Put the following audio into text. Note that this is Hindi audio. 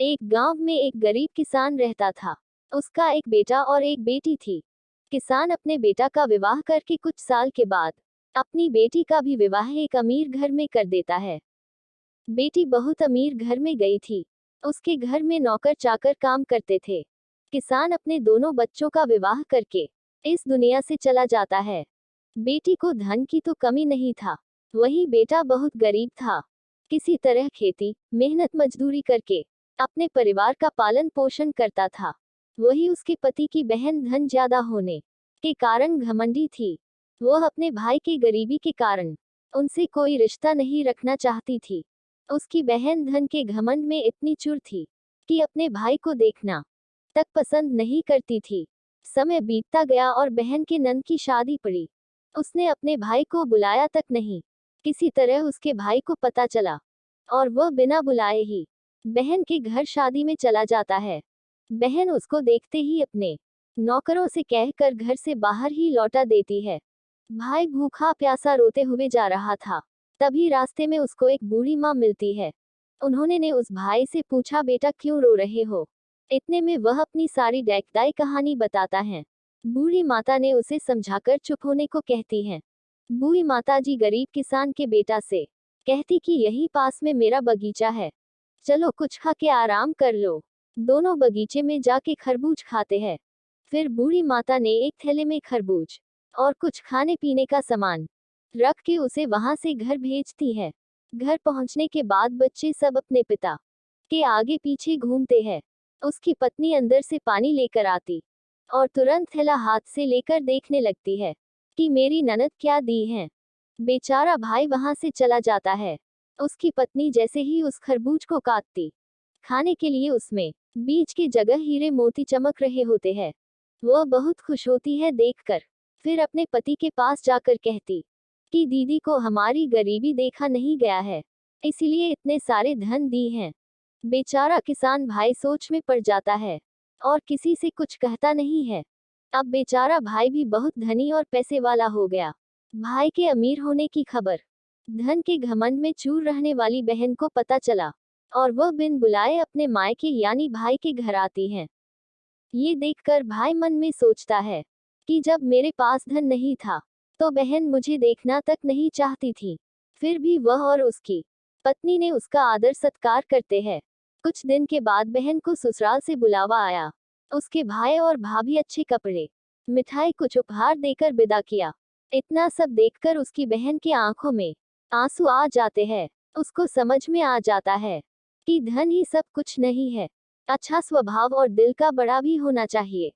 एक गांव में एक गरीब किसान रहता था। उसका एक बेटा और एक बेटी थी। किसान अपने बेटा का विवाह करके कुछ साल के बाद अपनी बेटी का भी विवाह एक अमीर घर में कर देता है। बेटी बहुत अमीर घर में गई थी। उसके घर में नौकर चाकर काम करते थे। किसान अपने दोनों बच्चों का विवाह करके इस दुनिया से चला जाता है। बेटी को धन की तो कमी नहीं था, वही बेटा बहुत गरीब था। किसी तरह खेती मेहनत मजदूरी करके अपने परिवार का पालन पोषण करता था। वही उसके पति की बहन धन ज्यादा होने के कारण घमंडी थी। वह अपने भाई की गरीबी के कारण उनसे कोई रिश्ता नहीं रखना चाहती थी। उसकी बहन धन के घमंड में इतनी चुर थी कि अपने भाई को देखना तक पसंद नहीं करती थी। समय बीतता गया और बहन के नंद की शादी पड़ी। उसने अपने भाई को बुलाया तक नहीं। किसी तरह उसके भाई को पता चला और वह बिना बुलाए ही बहन के घर शादी में चला जाता है। बहन उसको देखते ही अपने नौकरों से कहकर घर से बाहर ही लौटा देती है। भाई भूखा प्यासा रोते हुए जा रहा था। तभी रास्ते में उसको एक बूढ़ी माँ मिलती है। उन्होंने ने उस भाई से पूछा, बेटा क्यों रो रहे हो? इतने में वह अपनी सारी डैकदाई कहानी बताता है। बूढ़ी माता ने उसे समझाकर चुप होने को कहती है। बूढ़ी माताजी गरीब किसान के बेटा से कहती कि यहीं पास में मेरा बगीचा है, चलो कुछ खा के आराम कर लो। दोनों बगीचे में जाके खरबूज खाते हैं। फिर बूढ़ी माता ने एक थैले में खरबूज और कुछ खाने पीने का सामान रख के उसे वहां से घर भेजती है। घर पहुंचने के बाद बच्चे सब अपने पिता के आगे पीछे घूमते हैं। उसकी पत्नी अंदर से पानी लेकर आती और तुरंत थैला हाथ से लेकर देखने लगती है कि मेरी ननद क्या दी है। बेचारा भाई वहां से चला जाता है। उसकी पत्नी जैसे ही उस खरबूज को काटती खाने के लिए उसमें बीज की जगह हीरे मोती चमक रहे होते हैं। वह बहुत खुश होती है देखकर। फिर अपने पति के पास जाकर कहती कि दीदी को हमारी गरीबी देखा नहीं गया है, इसलिए इतने सारे धन दी हैं। बेचारा किसान भाई सोच में पड़ जाता है और किसी से कुछ कहता नहीं है। अब बेचारा भाई भी बहुत धनी और पैसे वाला हो गया। भाई के अमीर होने की खबर धन के घमंड में चूर रहने वाली बहन को पता चला और वह बिन बुलाए अपने मायके यानी भाई के घर आती है। ये देखकर भाई मन में सोचता है कि जब मेरे पास धन नहीं था तो बहन मुझे देखना तक नहीं चाहती थी। फिर भी वह और उसकी पत्नी ने उसका आदर सत्कार करते हैं। कुछ दिन के बाद बहन को ससुराल से बुलावा आया। उसके भाई और भाभी अच्छे कपड़े मिठाई कुछ उपहार देकर विदा किया। इतना सब देखकर उसकी बहन की आंखों में आंसू आ जाते हैं। उसको समझ में आ जाता है कि धन ही सब कुछ नहीं है, अच्छा स्वभाव और दिल का बड़ा भी होना चाहिए।